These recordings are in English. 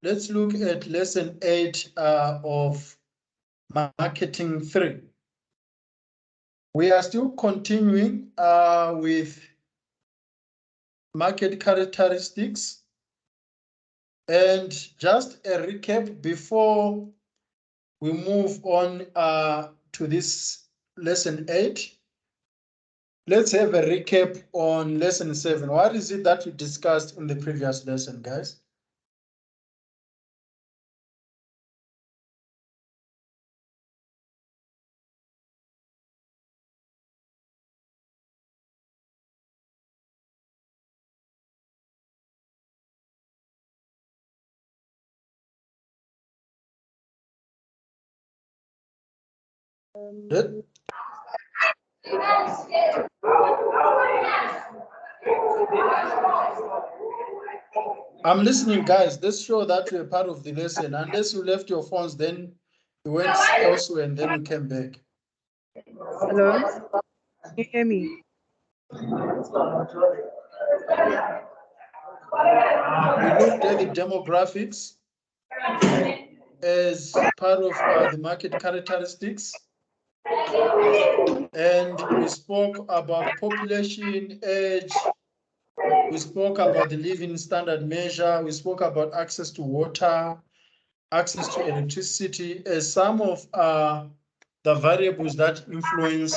let's look at lesson 8 of marketing 3. We are still continuing with market characteristics. And just a recap before we move on to this lesson 8. Let's have a recap on lesson 7. What is it that we discussed in the previous lesson, guys? I'm listening, guys. Let's show that you're part of the lesson. Unless you left your phones, then you went elsewhere and then you came back. Hello? Can you hear me? We looked at the demographics as part of the market characteristics. And we spoke about population, age. We spoke about the living standard measure. We spoke about access to water, access to electricity as some of the variables that influence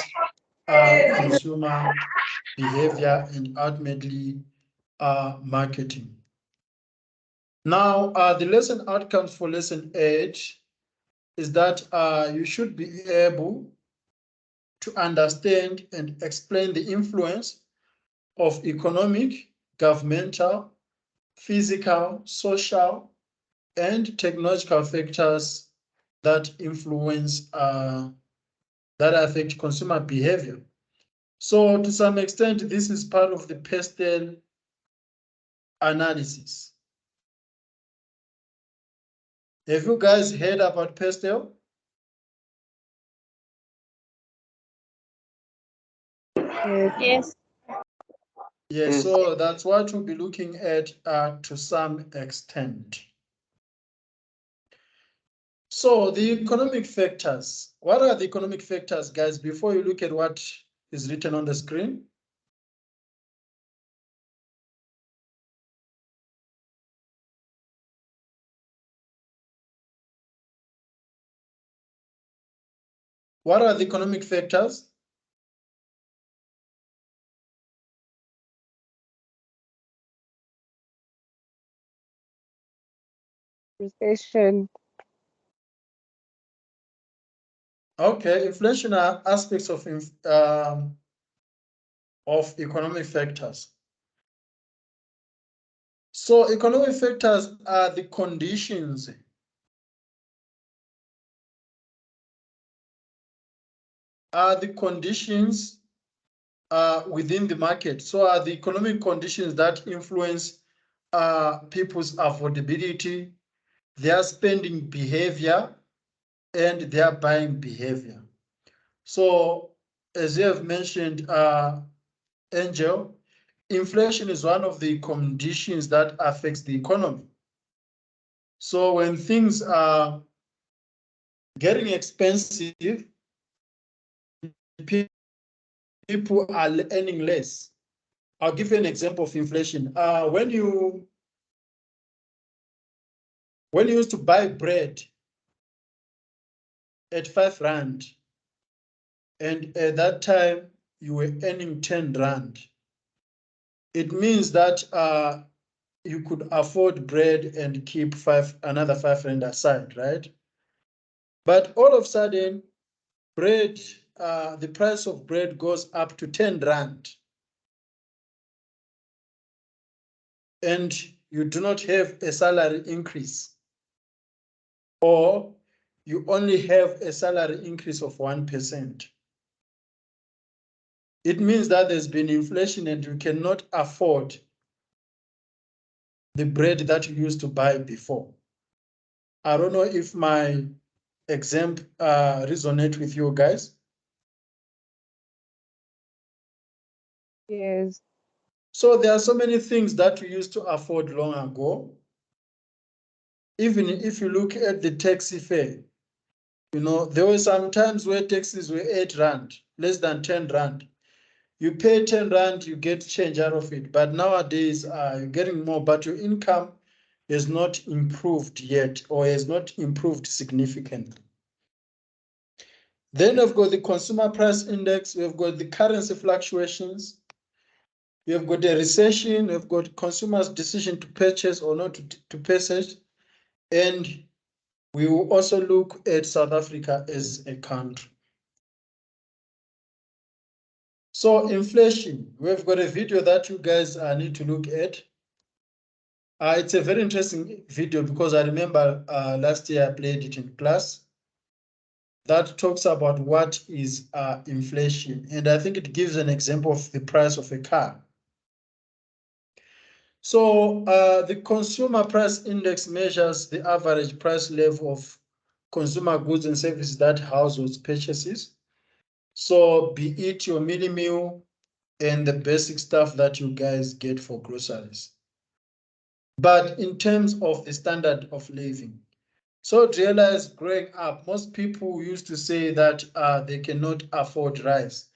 consumer behavior and ultimately marketing. Now, the lesson outcomes for lesson 8 is that you should be able to understand and explain the influence of economic, governmental, physical, social, and technological factors that influence, that affect consumer behavior. So to some extent, this is part of the pastel analysis. Have you guys heard about pastel? Yes. Yes, so that's what we'll be looking at to some extent. So the economic factors, what are the economic factors, guys, before you look at what is written on the screen? What are the economic factors? Recession. Okay, inflation are aspects of economic factors. So economic factors are the conditions within the market. So are the economic conditions that influence people's affordability, their spending behavior, and their buying behavior. So as you have mentioned, Angel, inflation is one of the conditions that affects the economy. So when things are getting expensive, people are earning less. I'll give you an example of inflation. When you used to buy bread at 5 rand, and at that time you were earning 10 rand, it means that you could afford bread and keep another 5 rand aside, right? But all of a sudden, bread, the price of bread goes up to 10 rand. And you do not have a salary increase, or you only have a salary increase of 1%. It means that there's been inflation and you cannot afford the bread that you used to buy before. I don't know if my example resonate with you guys. Yes. So there are so many things that we used to afford long ago, Even if you look at the taxi fare, there were some times where taxis were 8 rand, less than 10 rand. You pay 10 rand, you get change out of it. But nowadays, you're getting more, but your income has not improved yet, or has not improved significantly. Then we've got the consumer price index, we've got the currency fluctuations, we've got the recession, we've got consumers' decision to purchase or not to purchase, and we will also look at South Africa as a country. So inflation, we've got a video that you guys need to look at. It's a very interesting video because I remember last year I played it in class. That talks about what is inflation, and I think it gives an example of the price of a car. So the consumer price index measures the average price level of consumer goods and services that households purchases. So be it your mini meal and the basic stuff that you guys get for groceries. But in terms of the standard of living, so to realize growing up, most people used to say that they cannot afford rice.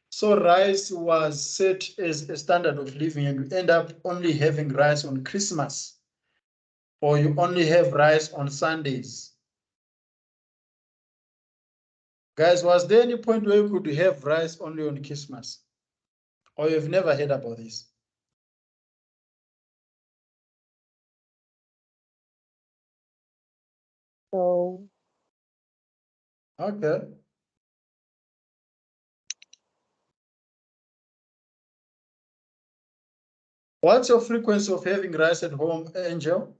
So rice was set as a standard of living, and you end up only having rice on Christmas, or you only have rice on Sundays. Guys, was there any point where you could have rice only on Christmas? Or you've never heard about this? So Okay. What's your frequency of having rice at home, Angel?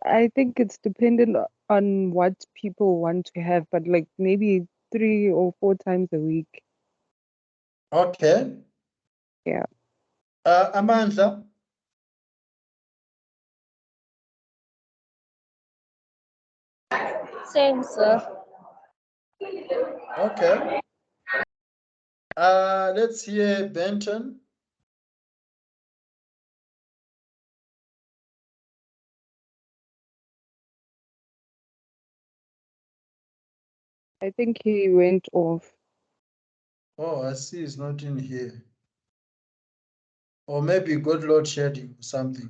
I think it's dependent on what people want to have, but like maybe 3 or 4 times a week. Okay. Yeah. Amandla? Same, sir. Okay. Let's hear Benton. I think he went off. Oh, I see he's not in here. Or maybe got load shedding or something.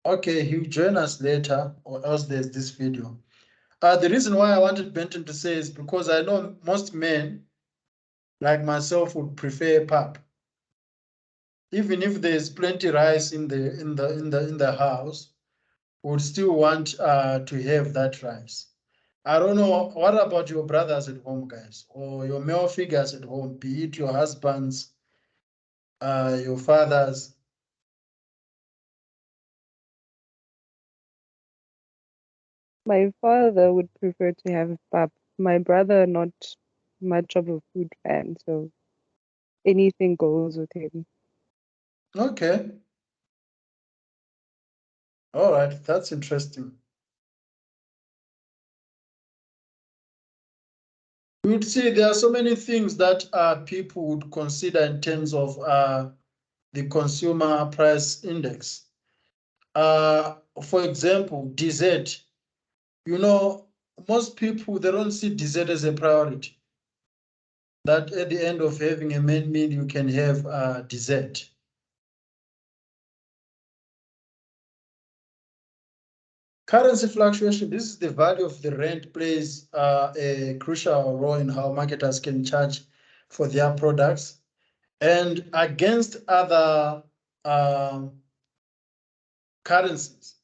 Okay, he'll join us later, or else there's this video. The reason why I wanted Benton to say is because I know most men, like myself, would prefer pap. Even if there's plenty rice in the house, would still want to have that rice. I don't know, what about your brothers at home, guys, or your male figures at home, be it your husbands, your fathers? My father would prefer to have pap. My brother, not much of a food fan, so anything goes with him. Okay. All right, that's interesting. You would see there are so many things that people would consider in terms of the consumer price index. For example, dessert. Most people, they don't see dessert as a priority. That at the end of having a main meal, you can have dessert. Currency fluctuation, this is the value of the rand, plays a crucial role in how marketers can charge for their products. And against other currencies,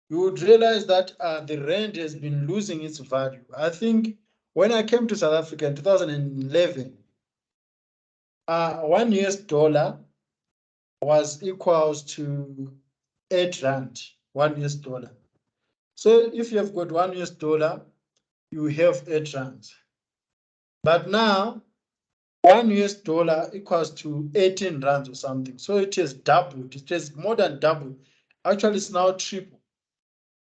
you would realize that the rand has been losing its value. I think when I came to South Africa in 2011, $1 was equals to 8 rand, $1. So if you have got $1, you have 8 rands. But now $1 equals to 18 rands or something. So it has doubled. It has more than doubled. Actually, it's now triple.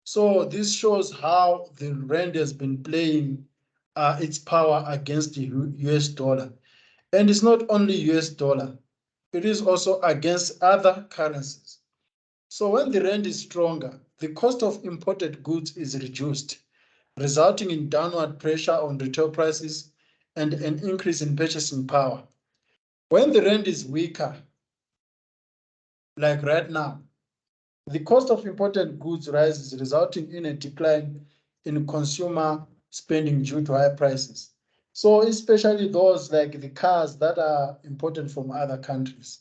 So this shows how the rand has been playing its power against the US dollar. And it's not only US dollar. it is also against other currencies. So when the rand is stronger, the cost of imported goods is reduced, resulting in downward pressure on retail prices and an increase in purchasing power. When the rand is weaker, like right now, the cost of imported goods rises, resulting in a decline in consumer spending due to high prices. So especially those like the cars that are imported from other countries.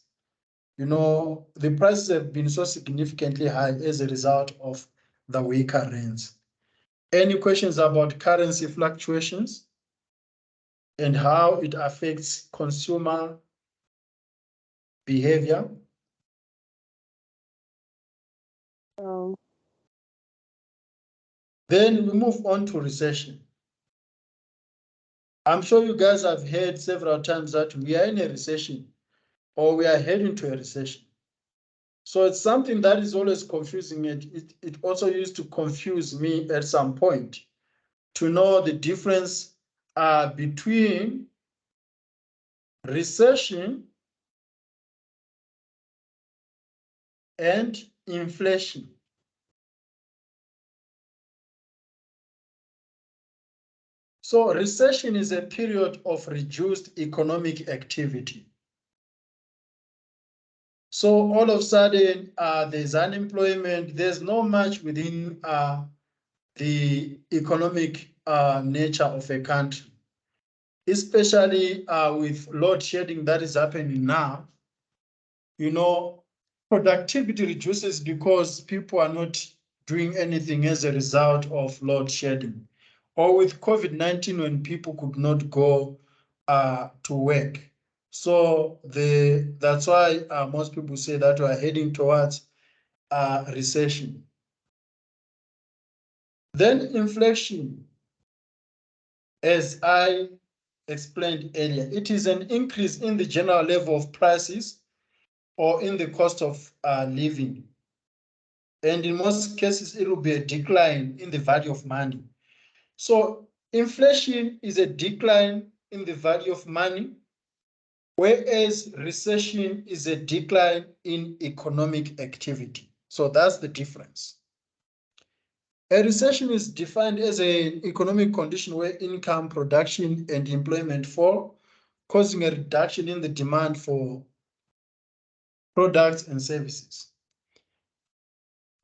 You know, the prices have been so significantly high as a result of the weaker rands. Any questions about currency fluctuations and how it affects consumer behavior? So, Then we move on to recession. I'm sure you guys have heard several times that we are in a recession or we are heading to a recession. So it's something that is always confusing. It also used to confuse me at some point to know the difference between recession and inflation. So recession is a period of reduced economic activity. So all of a sudden, there's unemployment. There's not much within the economic nature of a country, especially with load shedding that is happening now. You know, productivity reduces because people are not doing anything as a result of load shedding. Or with COVID-19 when people could not go to work. So that's why most people say that we are heading towards recession. Then inflation, as I explained earlier, it is an increase in the general level of prices or in the cost of living. And in most cases, it will be a decline in the value of money. So inflation is a decline in the value of money, whereas recession is a decline in economic activity. So that's the difference. A recession is defined as an economic condition where income, production, and employment fall, causing a reduction in the demand for products and services.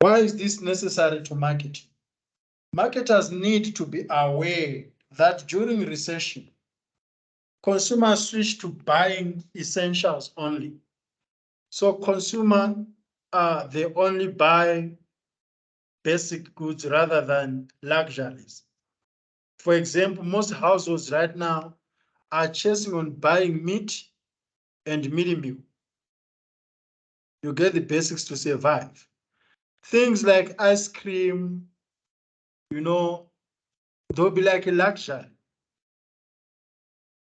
Why is this necessary to marketing? Marketers need to be aware that during recession, consumers switch to buying essentials only. So consumer, they only buy basic goods rather than luxuries. For example, most households right now are chasing on buying meat and mealie meal. You get the basics to survive. Things like ice cream, you know, they'll be like a luxury.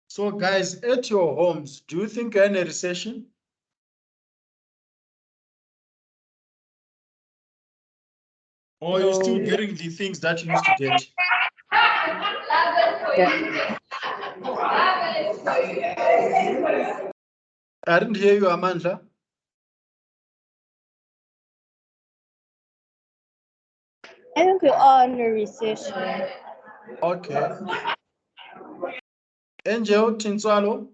So guys, at your homes, do you think you're in a recession? Or are you still no, getting the things that you used to get? yeah. I didn't hear you, Amandla. I think we are in a recession. Okay. Angel, Tinswalo,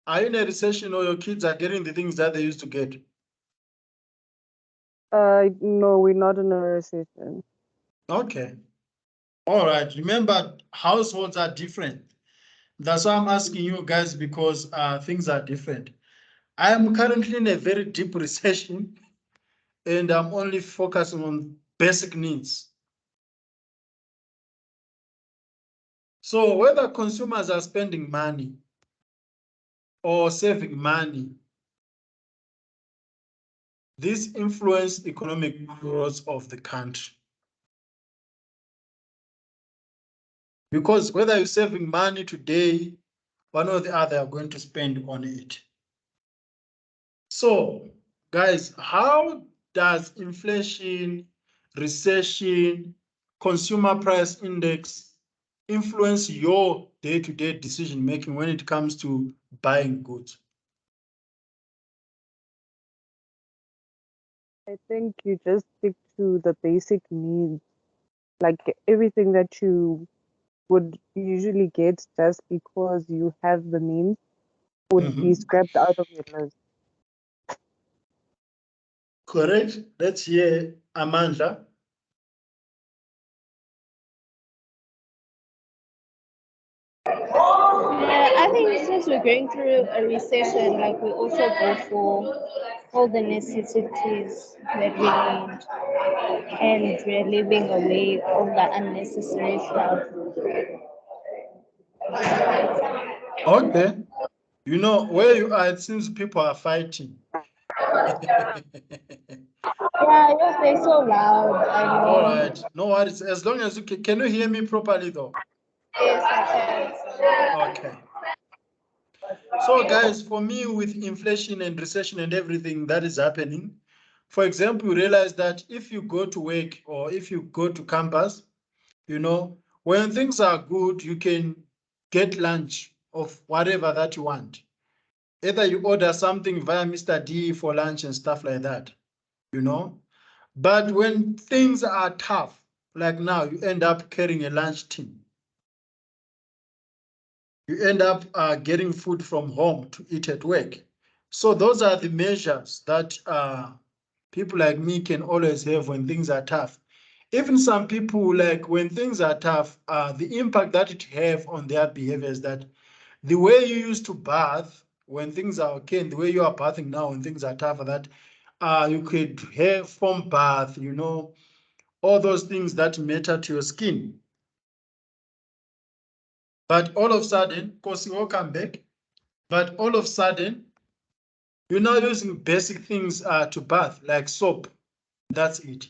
are you in a recession or your kids are getting the things that they used to get? No, we're not in a recession. Okay. All right. Remember, households are different. That's why I'm asking you guys because things are different. I am currently in a very deep recession and I'm only focusing on basic needs. So whether consumers are spending money or saving money, this influences economic growth of the country. Because whether you're saving money today, one or the other are going to spend on it. So, guys, how does inflation, recession, consumer price index influence your day-to-day decision making when it comes to buying goods? I think you just stick to the basic needs, like everything that you would usually get just because you have the means would be scrapped out of your list. Correct. Let's hear Amanda. Yeah, I think since we're going through a recession, like we also go for all the necessities that we need, and we're living away all the unnecessary stuff. Okay. You know, where you are, it seems people are fighting. Yeah, yes, they're so loud. I know. All right. No worries. As long as you can you hear me properly though? Yes, I can. Okay. So guys, for me with inflation and recession and everything that is happening, for example, you realize that if you go to work or if you go to campus, you know, when things are good, you can get lunch of whatever that you want. Either you order something via Mr. D for lunch and stuff like that, you know. But when things are tough, like now, you end up carrying a lunch tin. You end up getting food from home to eat at work. So those are the measures that people like me can always have when things are tough. Even some people, like when things are tough, the impact that it have on their behavior is that the way you used to bath when things are okay and the way you are bathing now when things are tougher, that you could have foam bath, you know, all those things that matter to your skin. But all of a sudden, because you will come back, but all of a sudden, you're now using basic things to bath, like soap. That's it.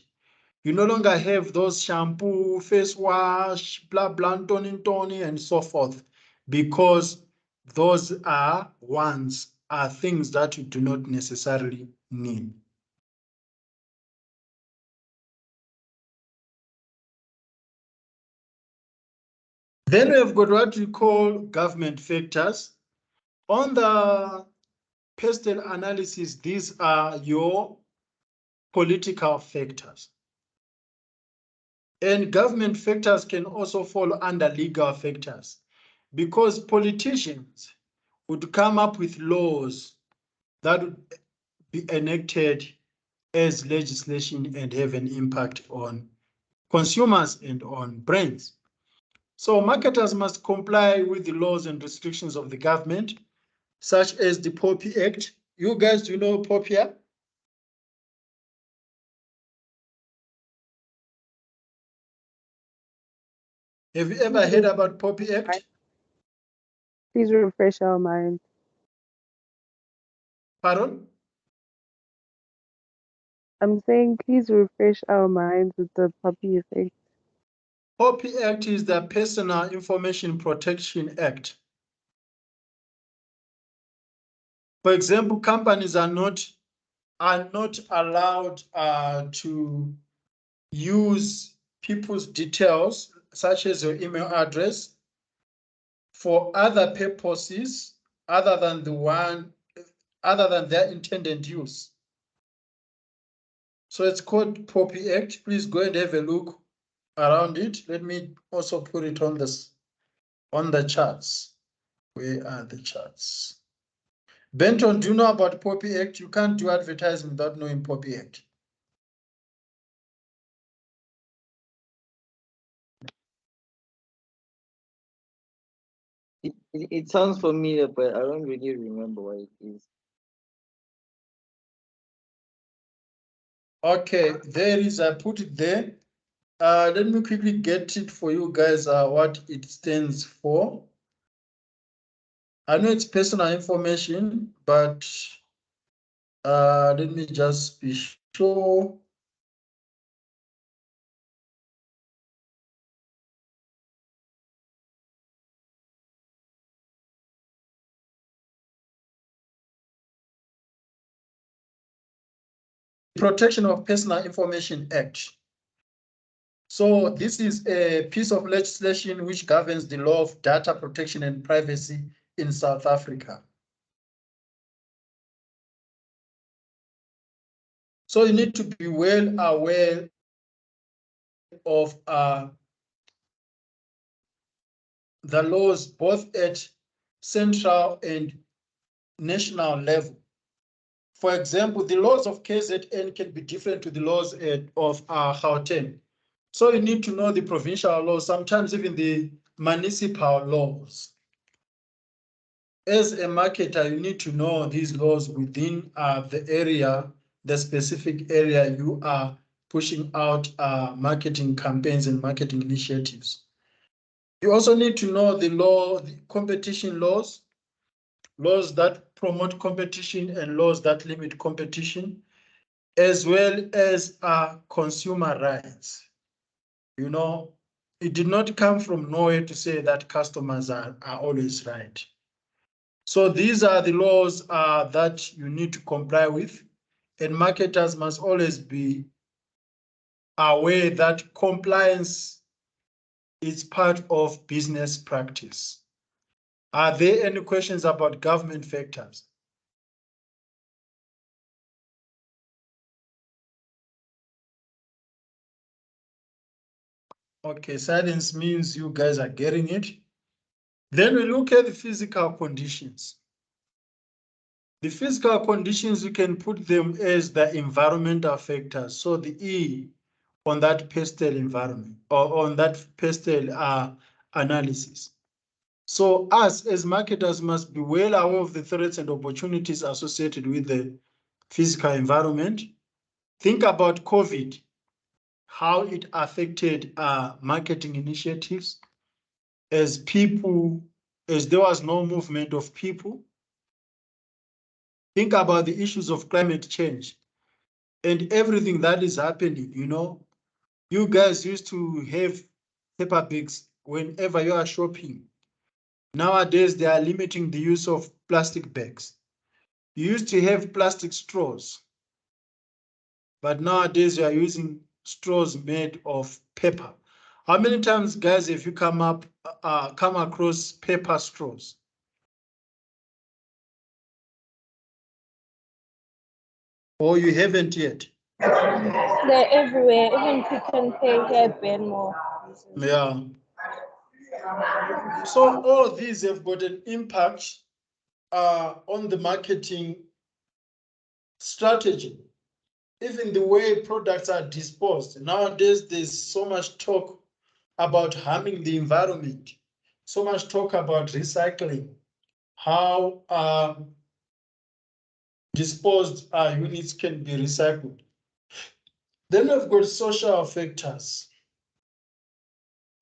You no longer have those shampoo, face wash, blah, blah, tony, and so forth, because those are things that you do not necessarily need. Then we have got what we call government factors. On the pestle analysis, these are your political factors. And government factors can also fall under legal factors because politicians would come up with laws that would be enacted as legislation and have an impact on consumers and on brands. So marketers must comply with the laws and restrictions of the government, such as the POPI Act. You guys, do you know POPI? Have you ever heard about POPI Act? Please refresh our mind. Pardon? I'm saying please refresh our minds with the puppy effect. POPI Act is the Personal Information Protection Act. For example, companies are not allowed to use people's details, such as your email address, for other purposes other than their intended use. So it's called POPI Act. Please go and have a look around it. Let me also put it on the charts. Where are the charts? Benton, do you know about POPI Act? You can't do advertising without knowing POPI Act. It sounds familiar, but I don't really remember what it is. Okay, there is, I put it there. Let me quickly get it for you guys, what it stands for. I know it's personal information, but let me just be sure. Protection of Personal Information Act. So this is a piece of legislation which governs the law of data protection and privacy in South Africa. So you need to be well aware of the laws both at central and national level. For example, the laws of KZN can be different to the laws of Gauteng. So you need to know the provincial laws, sometimes even the municipal laws. As a marketer, you need to know these laws within the area, the specific area you are pushing out marketing campaigns and marketing initiatives. You also need to know the competition laws, laws that promote competition and laws that limit competition, as well as consumer rights. You know, it did not come from nowhere to say that customers are always right. So these are the laws that you need to comply with, and marketers must always be aware that compliance is part of business practice. Are there any questions about government factors? Okay, silence means you guys are getting it. Then we look at the physical conditions. The physical conditions, you can put them as the environmental factors. So the E on that pastel environment or on that pastel analysis. So us as marketers must be well aware of the threats and opportunities associated with the physical environment. Think about COVID, how it affected marketing initiatives as there was no movement of people. Think about the issues of climate change and everything that is happening. You know, you guys used to have paper bags whenever you are shopping. Nowadays, they are limiting the use of plastic bags. You used to have plastic straws, but nowadays you are using straws made of paper. How many times, guys, have you come across paper straws? Or you haven't yet? They're everywhere. Even Pick and Pay here ban more. Yeah. So all these have got an impact on the marketing strategy. Even the way products are disposed. Nowadays, there's so much talk about harming the environment, so much talk about recycling, how disposed units can be recycled. Then we've got social factors.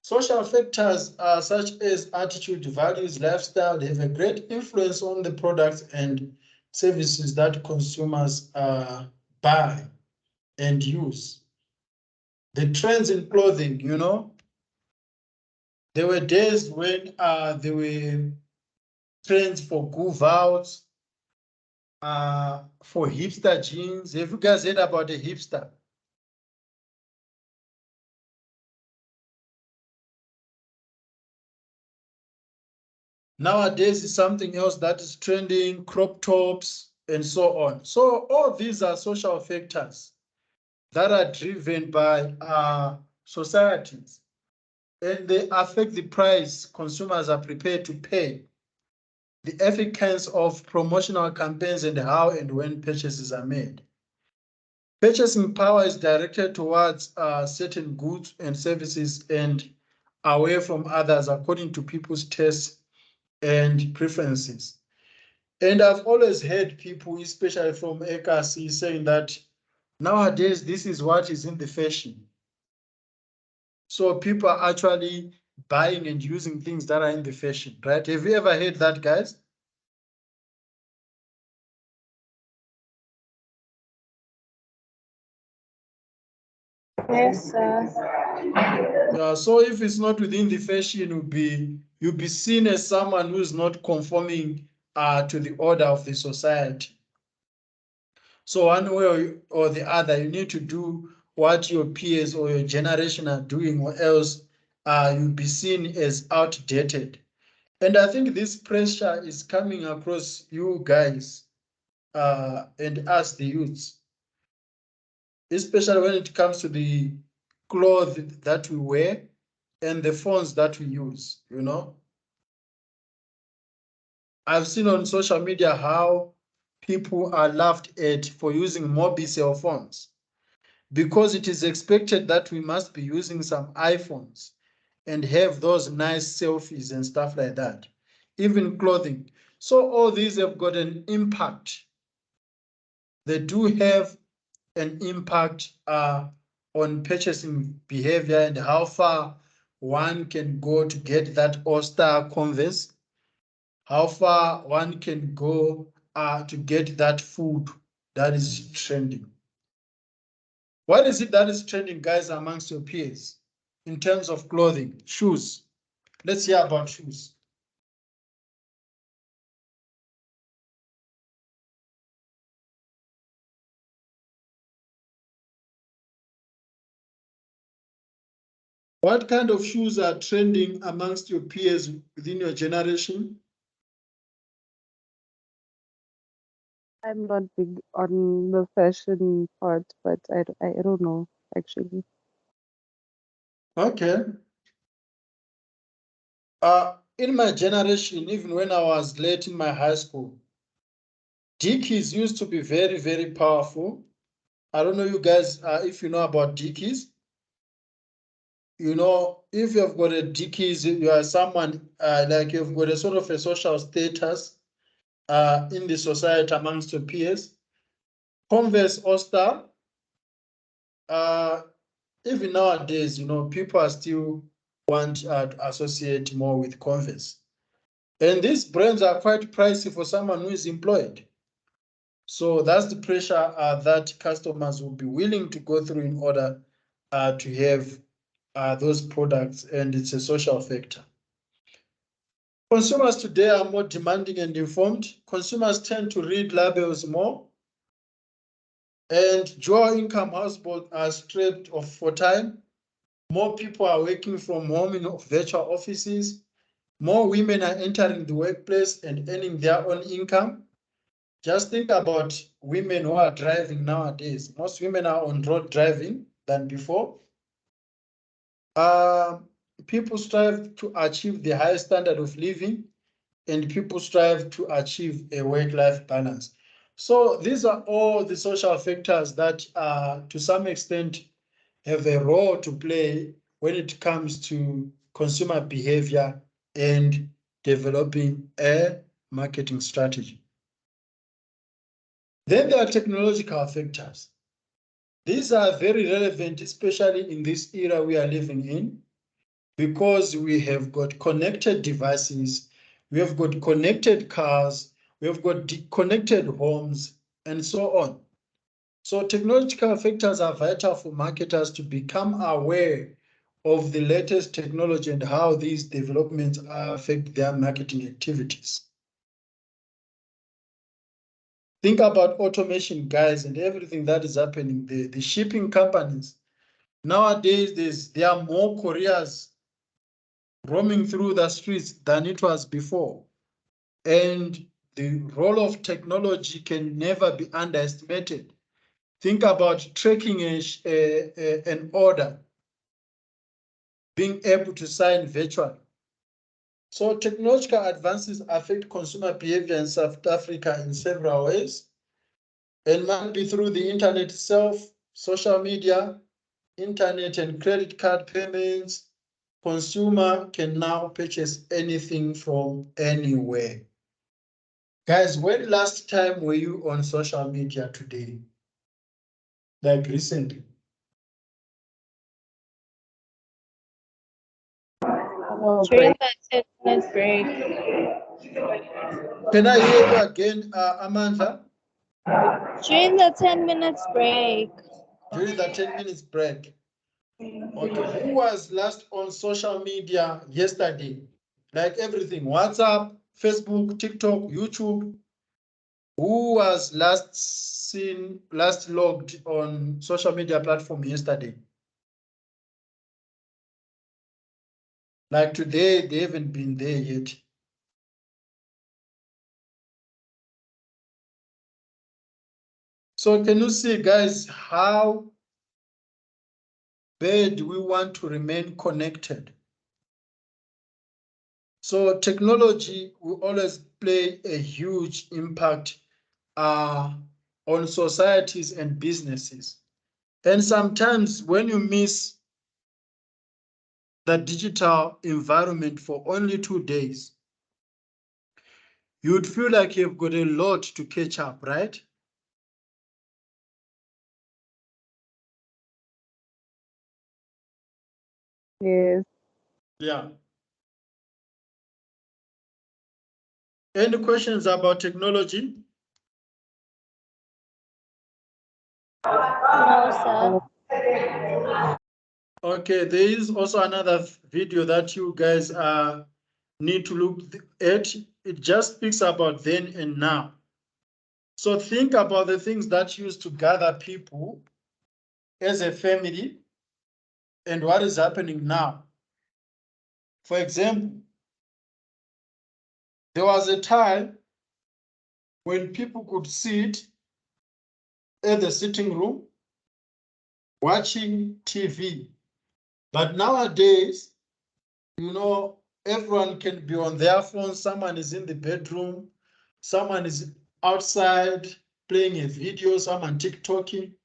Social factors such as attitude, values, lifestyle, they have a great influence on the products and services that consumers buy and use. The trends in clothing, you know, there were days when there were trends for groove outs, for hipster jeans. Have you guys heard about a hipster? Nowadays, it's something else that is trending, crop tops, and so on. So all these are social factors that are driven by societies, and they affect the price consumers are prepared to pay, the efficacy of promotional campaigns, and how and when purchases are made. Purchasing power is directed towards certain goods and services and away from others according to people's tastes and preferences. And I've always heard people, especially from AKC, saying that nowadays this is what is in the fashion. So people are actually buying and using things that are in the fashion, right? Have you ever heard that, guys? Yes, sir. Yeah, so if it's not within the fashion, you'll be seen as someone who's not conforming to the order of the society. So one way or the other, you need to do what your peers or your generation are doing, or else you'll be seen as outdated. And I think this pressure is coming across you guys and us, the youths. especially when it comes to the clothes that we wear and the phones that we use, you know. I've seen on social media how people are laughed at for using mobile cell phones because it is expected that we must be using some iPhones and have those nice selfies and stuff like that, even clothing. So all these have got an impact. They do have an impact on purchasing behavior and how far one can go to get that All-Star Converse, how far one can go to get that food that is trending. What is it that is trending, guys, amongst your peers in terms of clothing, shoes? Let's hear about shoes. What kind of shoes are trending amongst your peers within your generation? I'm not big on the fashion part, but I don't know actually. Okay. In my generation, even when I was late in my high school, Dickies used to be very, very powerful. I don't know you guys if you know about Dickies. You know, if you've got a Dickies, you are someone like you've got a sort of a social status in the society amongst your peers. Converse All-Star, even nowadays, you know, people are still want to associate more with Converse. And these brands are quite pricey for someone who is employed. So that's the pressure that customers will be willing to go through in order to have those products, and it's a social factor. Consumers today are more demanding and informed. Consumers tend to read labels more, and dual income households are strapped for time. More people are working from home in virtual offices. More women are entering the workplace and earning their own income. Just think about women who are driving nowadays. Most women are on road driving than before. People strive to achieve the highest standard of living, and people strive to achieve a work-life balance. So these are all the social factors that, to some extent, have a role to play when it comes to consumer behavior and developing a marketing strategy. Then there are technological factors. These are very relevant, especially in this era we are living in, because we have got connected devices, we have got connected cars, we have got connected homes, and so on. So technological factors are vital for marketers to become aware of the latest technology and how these developments affect their marketing activities. Think about automation, guys, and everything that is happening there. The shipping companies, nowadays there are more couriers roaming through the streets than it was before. And the role of technology can never be underestimated. Think about tracking an order, being able to sign virtually. So technological advances affect consumer behavior in South Africa in several ways. It might be through the internet itself, social media, internet and credit card payments. Consumer can now purchase anything from anywhere. Guys, when last time were you on social media today? Like recently? During the 10 minutes break. Can I hear you again, Amanda? During the 10 minutes break. During the 10 minutes break. Okay, who was last on social media yesterday? Like everything, WhatsApp, Facebook, TikTok, YouTube. Who was last logged on social media platform yesterday? Like today, they haven't been there yet. So can you see, guys, how Bird, we want to remain connected. So technology will always play a huge impact on societies and businesses. And sometimes when you miss the digital environment for only 2 days, you'd feel like you've got a lot to catch up, right? Yes. Yeah. Any questions about technology? No, sir. Okay, there is also another video that you guys need to look at. It just speaks about then and now. So think about the things that used to gather people as a family and what is happening now. For example, there was a time when people could sit at the sitting room watching TV. But nowadays, everyone can be on their phone. Someone is in the bedroom, someone is outside playing a video, someone TikToking,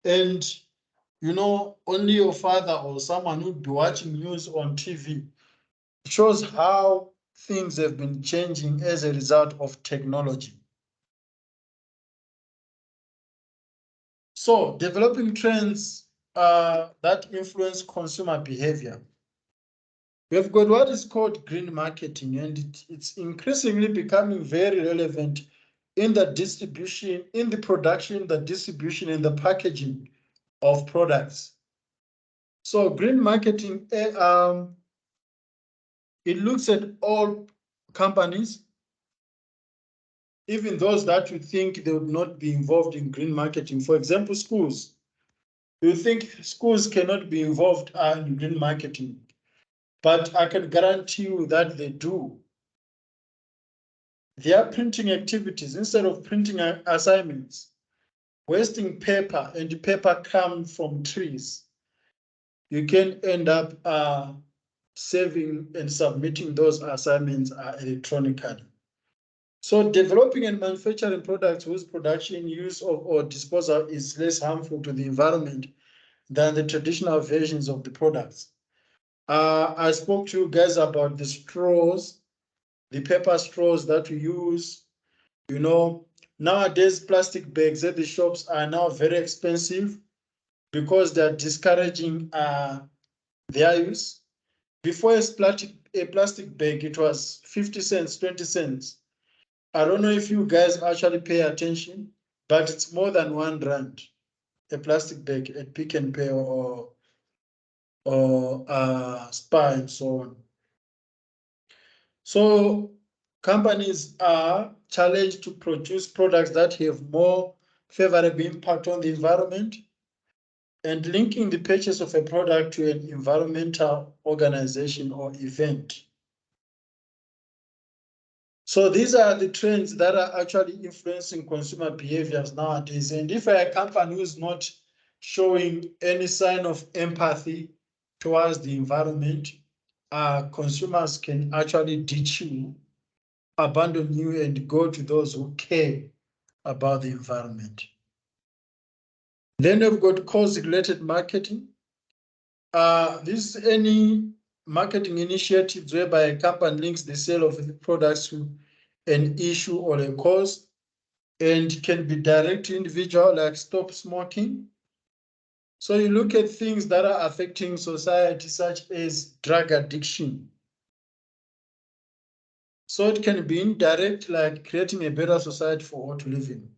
and only your father or someone would be watching news on TV. It shows how things have been changing as a result of technology. So, developing trends that influence consumer behavior. We've got what is called green marketing, and it's increasingly becoming very relevant in the distribution, in the production, the distribution, and the packaging of products. So green marketing, it looks at all companies, even those that you think they would not be involved in green marketing. For example, schools. You think schools cannot be involved in green marketing, but I can guarantee you that they do. Their printing activities, instead of printing assignments, wasting paper, and paper come from trees, you can end up saving and submitting those assignments electronically. So developing and manufacturing products whose production, use, or disposal is less harmful to the environment than the traditional versions of the products. I spoke to you guys about the straws, the paper straws that we use. Nowadays plastic bags at the shops are now very expensive because they're discouraging their use. Before a plastic bag, it was 50 cents, 20 cents. I don't know if you guys actually pay attention, but it's more than R1, a plastic bag at Pick and Pay or Spar and so on. So companies are challenged to produce products that have more favorable impact on the environment and linking the purchase of a product to an environmental organization or event. So these are the trends that are actually influencing consumer behaviors nowadays. And if a company who is not showing any sign of empathy towards the environment, consumers can actually ditch you, abandon you, and go to those who care about the environment. Then we've got cause-related marketing. This is any marketing initiatives whereby a company links the sale of the products to an issue or a cause, and can be direct to individual, like stop smoking. So you look at things that are affecting society, such as drug addiction. So it can be indirect, like creating a better society for all to live in.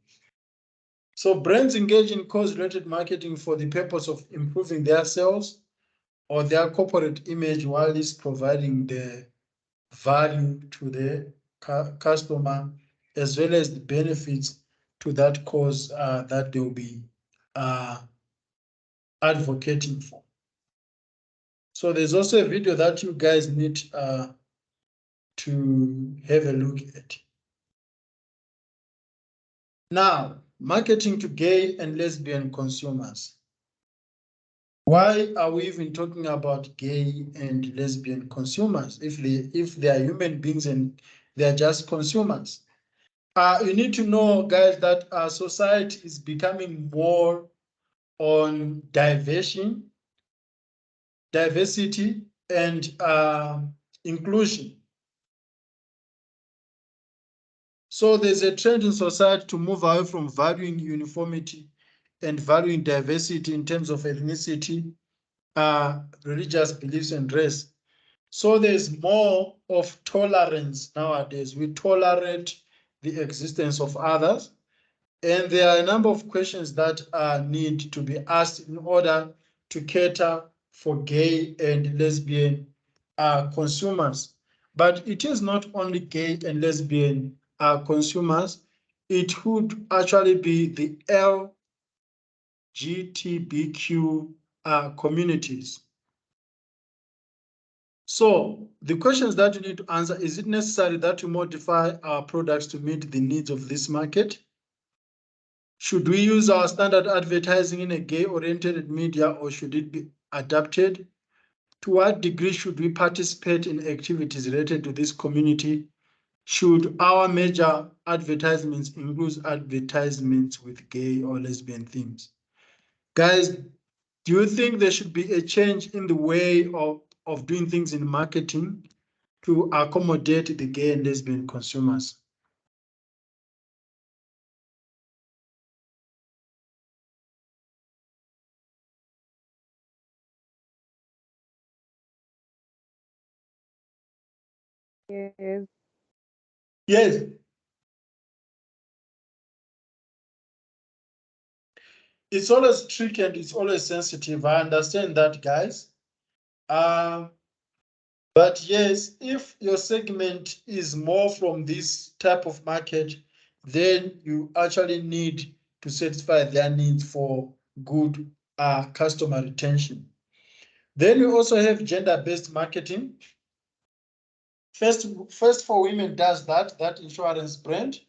So brands engage in cause-related marketing for the purpose of improving their sales or their corporate image, while it's providing the value to the customer, as well as the benefits to that cause that they'll be advocating for. So there's also a video that you guys need to have a look at. Now, marketing to gay and lesbian consumers. Why are we even talking about gay and lesbian consumers if they are human beings and they are just consumers? You need to know, guys, that our society is becoming more on diversity and inclusion. So there's a trend in society to move away from valuing uniformity and valuing diversity in terms of ethnicity, religious beliefs, and race. So there's more of tolerance nowadays. We tolerate the existence of others. And there are a number of questions that need to be asked in order to cater for gay and lesbian consumers. But it is not only gay and lesbian consumers, it would actually be the LGBTQ communities. So the questions that you need to answer, is it necessary that we modify our products to meet the needs of this market? Should we use our standard advertising in a gay-oriented media, or should it be adapted? To what degree should we participate in activities related to this community? Should our major advertisements include advertisements with gay or lesbian themes? Guys, do you think there should be a change in the way of doing things in marketing to accommodate the gay and lesbian consumers? Yes. Yes. It's always tricky and it's always sensitive. I understand that, guys. But yes, if your segment is more from this type of market, then you actually need to satisfy their needs for good customer retention. Then we also have gender-based marketing. First for Women does that insurance brand.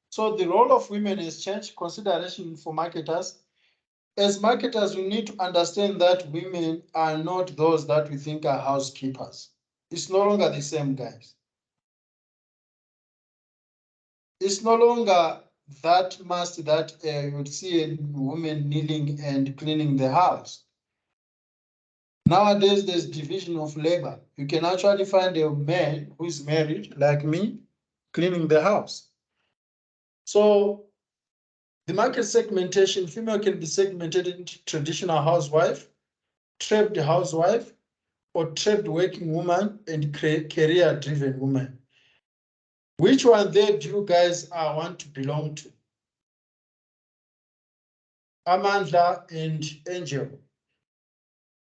So the role of women has changed. Consideration for marketers. As marketers, we need to understand that women are not those that we think are housekeepers. It's no longer the same, guys. It's no longer that must that you would see a woman kneeling and cleaning the house. Nowadays, there's division of labor. You can actually find a man who is married, like me, cleaning the house. So the market segmentation, female can be segmented into traditional housewife, trapped housewife, or trapped working woman, and career-driven woman. Which one there do you guys want to belong to? Amanda and Angel.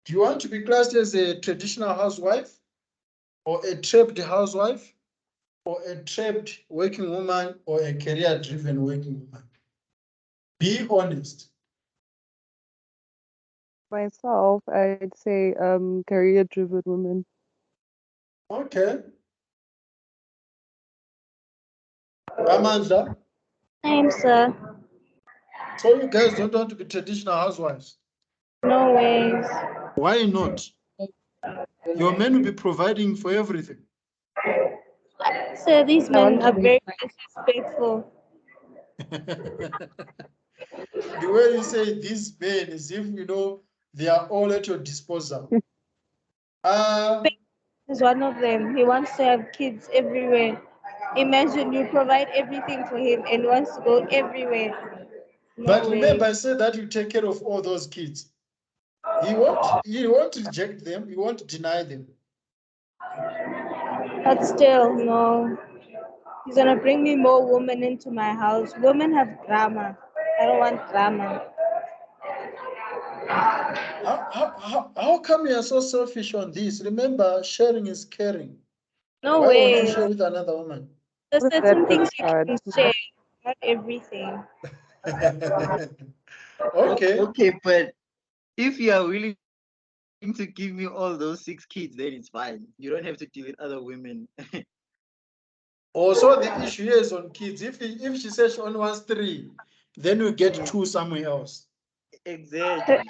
Do you want to be classed as a traditional housewife, or a trapped housewife, or a trapped working woman, or a career-driven working woman? Be honest. Myself, I'd say career-driven woman. Okay. Amanda, Same, sir. so you guys don't want to be traditional housewives? No ways. Why not? Your men will be providing for everything. Sir, these I men want to are be very disrespectful. The way you say these men, as if you know they are all at your disposal. Is one of them. He wants to have kids everywhere. Imagine you provide everything for him and wants to go everywhere. No But way. remember, I said that you take care of all those kids. He won't reject them, he won't deny them. But still, no. He's gonna bring me more women into my house. Women have drama. I don't want drama. How come you are so selfish on this? Remember, sharing is caring. No Why won't you way. share with another woman? There's with that certain things you facade. can share, not everything. Okay. Okay, but if you are willing to give me all those 6 kids, then it's fine. You don't have to deal with other women. Also, the issue is on kids. If she says she only wants 3, then we get 2 somewhere else. Exactly.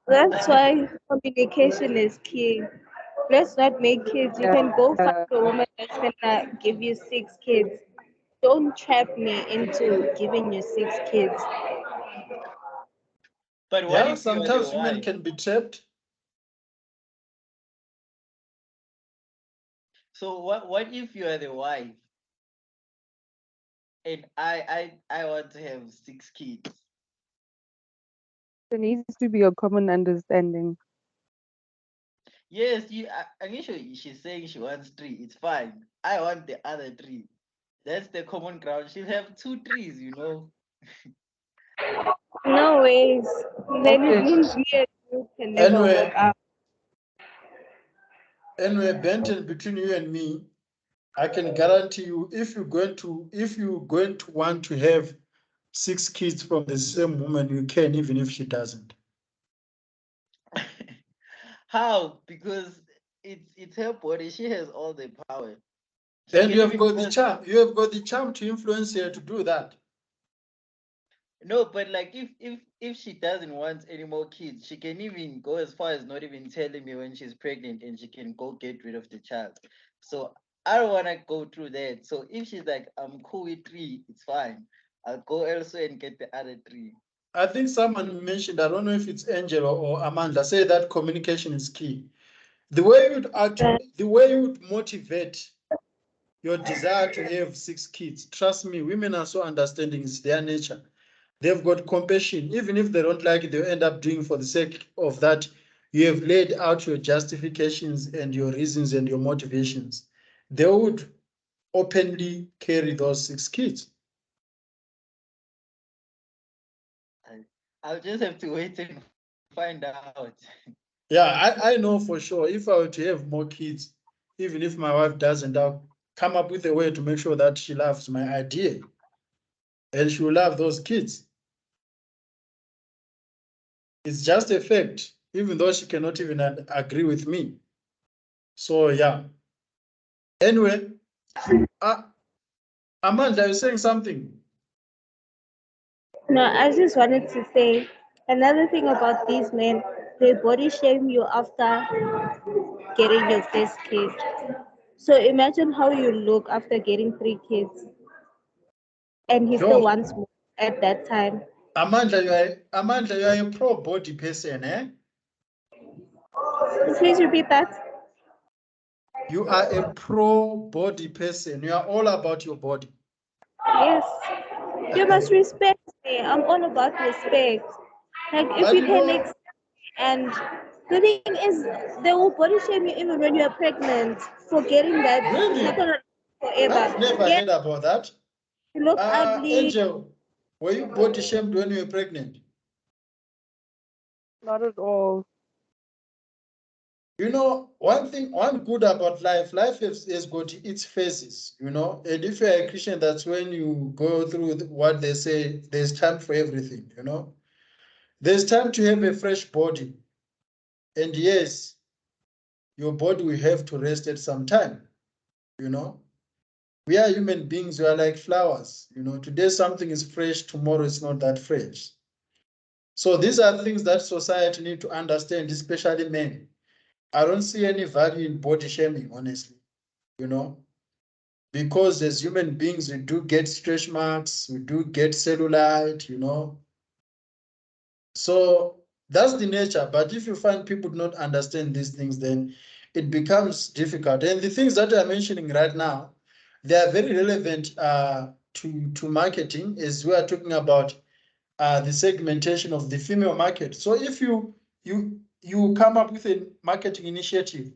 That's why communication is key. Let's not make kids. You can go find a woman that's gonna give you 6 kids. Don't trap me into giving you 6 kids. But what Yeah, if you are the sometimes women wife? can be trapped. So what if you are the wife and I want to have 6 kids? There needs to be a common understanding. Yes, initially she's saying she wants 3. It's fine. I want the other 3. That's the common ground. She'll have 2 trees, you know. No ways. Then it Okay. means me and you can never work Anyway, out. Benton, between you and me, I can guarantee you, if you're going to want to have 6 kids from the same woman, you can, even if she doesn't. How? Because it's her body. She has all the power. She And can you have even got the go. charm. You have got the charm to influence her to do that. No, but like if she doesn't want any more kids, she can even go as far as not even telling me when she's pregnant, and she can go get rid of the child. So I don't want to go through that. So if she's like, I'm cool with 3, it's fine. I'll go elsewhere and get the other 3. I think someone mentioned, I don't know if it's Angela or Amanda, say that communication is key. The way you'd motivate your desire to have 6 kids, trust me, women are so understanding, it's their nature. They've got compassion. Even if they don't like it, they'll end up doing for the sake of that. You have laid out your justifications and your reasons and your motivations. They would openly carry those 6 kids. I'll just have to wait and find out. Yeah, I know for sure if I were to have more kids, even if my wife doesn't, I'll come up with a way to make sure that she loves my idea and she will love those kids. It's just a fact, even though she cannot even agree with me. So, yeah. Anyway, uh, Amanda, you're saying something? No, I just wanted to say another thing about these men, they body shame you after getting your first kid. So imagine how you look after getting 3 kids and he still Yo, wants more at that time. Amanda, you are a pro body person, eh? Please repeat that. You are a pro body person. You are all about your body. Yes. You must respect me. I'm all about respect. Like if But you you can know, accept and the thing is they will body shame you even when you're pregnant. Forgetting that it's not really, gonna last I've forever. never Yes, heard about that. you look ugly. Angel, were you body shamed when you were pregnant? Not at all. You know, one good about life has got its phases, you know. And if you're a Christian, that's when you go through what they say, there's time for everything, you know. There's time to have a fresh body. And yes, your body will have to rest at some time, you know. We are human beings, we are like flowers, you know. Today something is fresh, tomorrow it's not that fresh. So these are things that society need to understand, especially men. I don't see any value in body shaming, honestly, you know, because as human beings, we do get stretch marks, we do get cellulite, you know. So that's the nature. But if you find people do not understand these things, then it becomes difficult. And the things that I'm mentioning right now, they are very relevant to marketing, as we are talking about the segmentation of the female market. So if you come up with a marketing initiative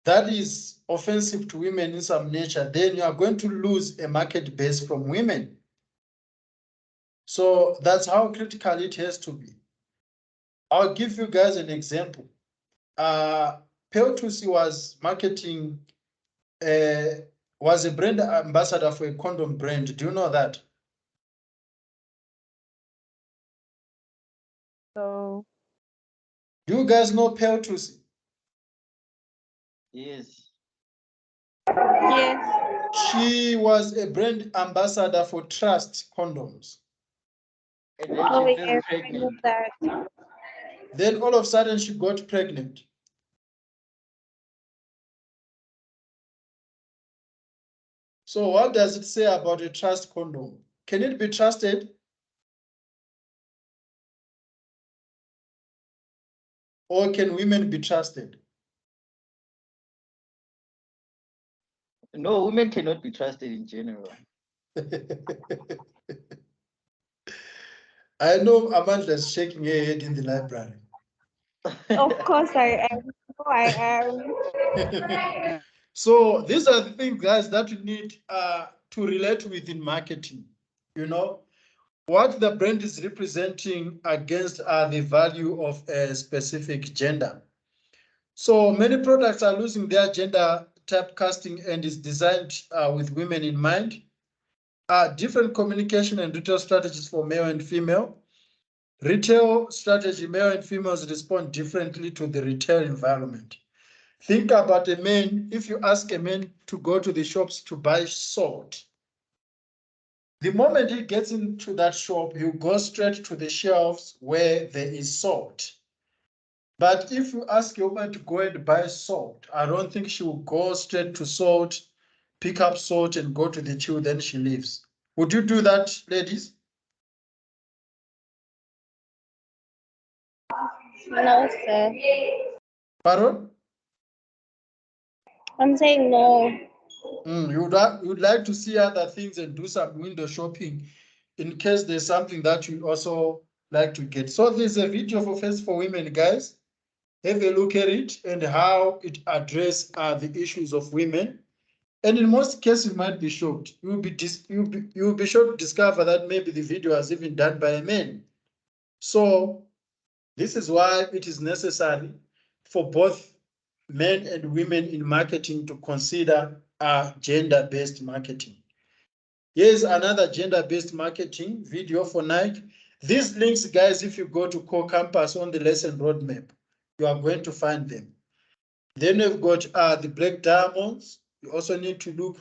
that is offensive to women in some nature, then you are going to lose a market base from women. So that's how critical it has to be. I'll give you guys an example. Peltusi was marketing, was a brand ambassador for a condom brand. Do you know that? So Do you guys know Peltusi? Yes. Yes. She was a brand ambassador for Trust condoms. And then Oh she fell yes, I know pregnant. that. Then all of a sudden she got pregnant. So what does it say about a trust condom? Can it be trusted? Or can women be trusted? No, women cannot be trusted in general. I know Amanda is shaking her head in the library. Of course I am. No, I am. So these are the things, guys, that you need to relate with in marketing. You know, what the brand is representing against the value of a specific gender. So many products are losing their gender typecasting and is designed with women in mind. Different communication and retail strategies for male and female. Retail strategy, male and females respond differently to the retail environment. Think about a man. If you ask a man to go to the shops to buy salt, the moment he gets into that shop, he'll go straight to the shelves where there is salt. But if you ask a woman to go and buy salt, I don't think she will go straight to salt, pick up salt and go to the till, then she leaves. Would you do that, ladies? No, sir. Pardon? I'm saying no. You'd like to see other things and do some window shopping in case there's something that you also like to get. So there's a video for First for Women, guys. Have a look at it and how it addresses the issues of women. And in most cases, you might be shocked. You'll be shocked to discover that maybe the video was even done by a man. So this is why it is necessary for both men and women in marketing to consider gender-based marketing. Here's another gender-based marketing video for Nike. These links, guys, if you go to Core Campus on the lesson roadmap, you are going to find them. Then we've got the Black Diamonds. You also need to look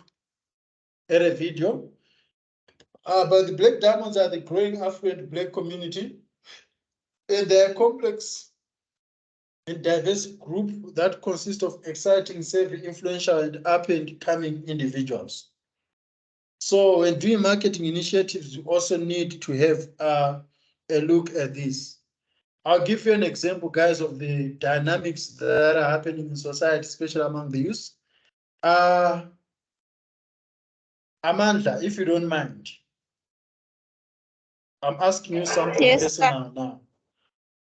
at a video. But the Black Diamonds are the growing affluent Black community, and they're a complex and diverse group that consists of exciting, savvy, influential, and up-and-coming individuals. So when doing marketing initiatives, you also need to have a look at this. I'll give you an example, guys, of the dynamics that are happening in society, especially among the youth. Amanda, if you don't mind, I'm asking you something personal now.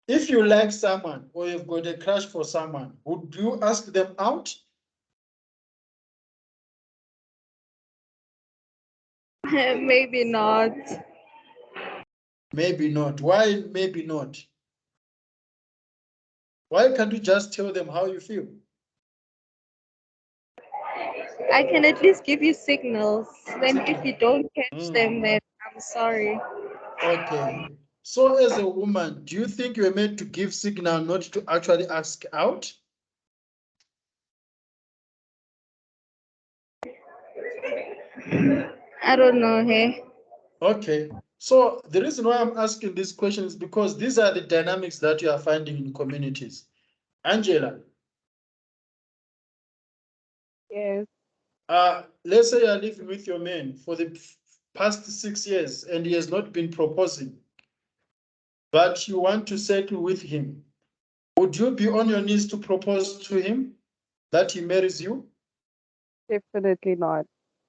If you like someone or you've got a crush for someone, would you ask them out? Maybe not. Maybe not. Why maybe not? Why can't you just tell them how you feel? I can at least give you signals. Then if you don't catch them, then I'm sorry. Okay. So as a woman, do you think you're meant to give signal, not to actually ask out? I don't know, hey. Okay. So the reason why I'm asking this question is because these are the dynamics that you are finding in communities. Angela, Yes. let's say you're living with your man for the past 6 years and he has not been proposing, but you want to settle with him. Would you be on your knees to propose to him that he marries you? Definitely not.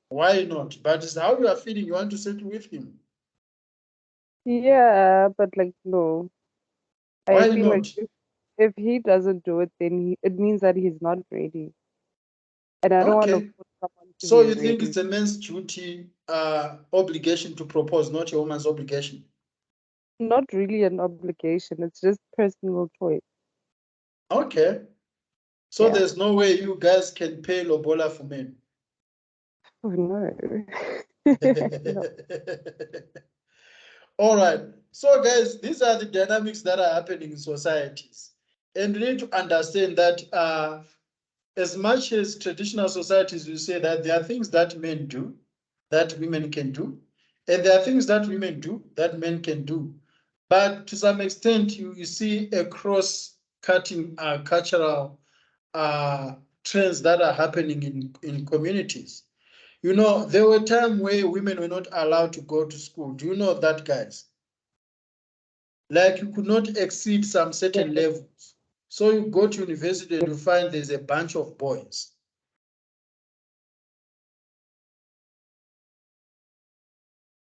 Why not? But it's how you are feeling, you want to settle with him. Yeah, but like no. I Why feel like not? if he doesn't do it, then it means that he's not ready. And I don't want to Okay. put someone to So be you think ready. it's a man's duty, obligation to propose, not a woman's obligation? Not really an obligation. It's just personal choice. Okay. So Yeah. there's no way you guys can pay lobola for men. Oh, no. No. All right. So guys, these are the dynamics that are happening in societies. And we need to understand that as much as traditional societies will say that there are things that men do that women can do, and there are things that women do that men can do. But to some extent, you see a cross-cutting cultural trends that are happening in communities. You know, there were times where women were not allowed to go to school. Do you know that, guys? Like you could not exceed some certain levels. So you go to university and you find there's a bunch of boys.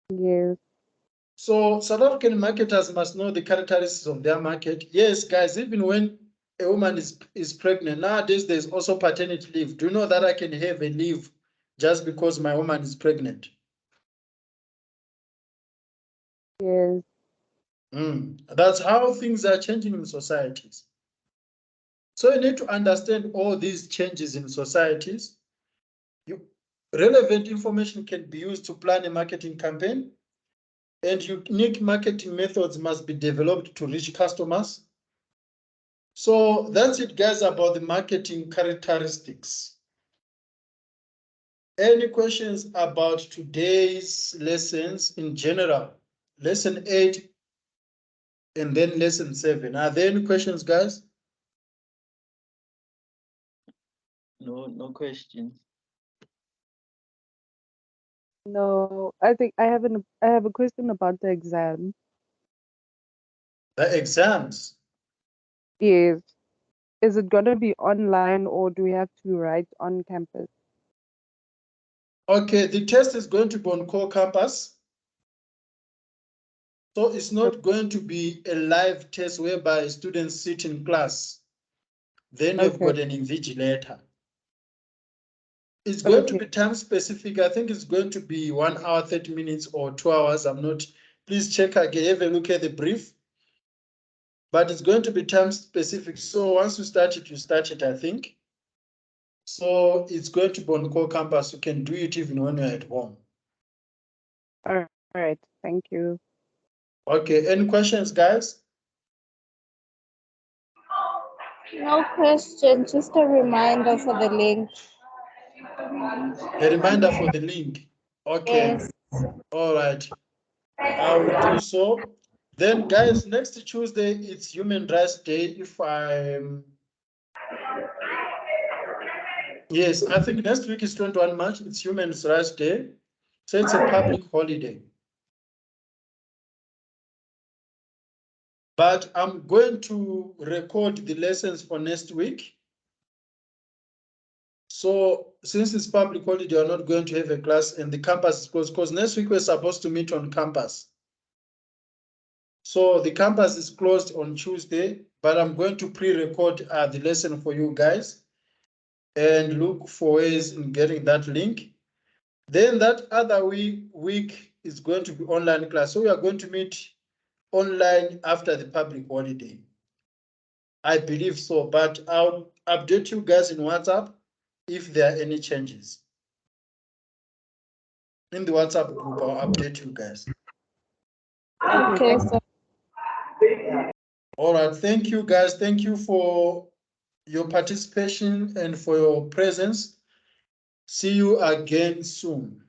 Yes. So South African marketers must know the characteristics of their market. Yes, guys, even when a woman is pregnant, nowadays there's also paternity leave. Do you know that I can have a leave just because my woman is pregnant? Yes. That's how things are changing in societies. So you need to understand all these changes in societies. Relevant information can be used to plan a marketing campaign, and unique marketing methods must be developed to reach customers. So that's it, guys, about the marketing characteristics. Any questions about today's lessons in general? Lesson 8 and then lesson 7. Are there any questions, guys? No questions. No, I think I have a question about the exam. The exams. Yes. Is it gonna be online or do we have to write on campus? Okay, the test is going to be on core campus. So it's not going to be a live test whereby students sit in class. Then you've Okay. got an invigilator. It's going to be time specific. I think it's going to be 1 hour, 30 minutes or 2 hours. I'm not, please check again, have a look at the brief. But it's going to be time specific. So once you start it, I think. So it's going to be on core campus. You can do it even when you're at home. All right. Thank you. Okay, any questions, guys? No question, just a reminder for the link. A reminder for the link. Okay. Yes. All right. I will do so. Then, guys, next Tuesday, it's Human Rights Day. Yes, I think next week is 21 March. It's Human Rights Day. So it's a public holiday. But I'm going to record the lessons for next week. So since it's public holiday, you're not going to have a class and the campus is closed because next week we're supposed to meet on campus. So the campus is closed on Tuesday, but I'm going to pre-record the lesson for you guys and look for ways in getting that link. Then that other week is going to be online class. So we are going to meet online after the public holiday. I believe so, but I'll update you guys in WhatsApp if there are any changes. In the WhatsApp group, I'll update you guys. Okay, so All right, thank you guys. Thank you for your participation and for your presence. See you again soon.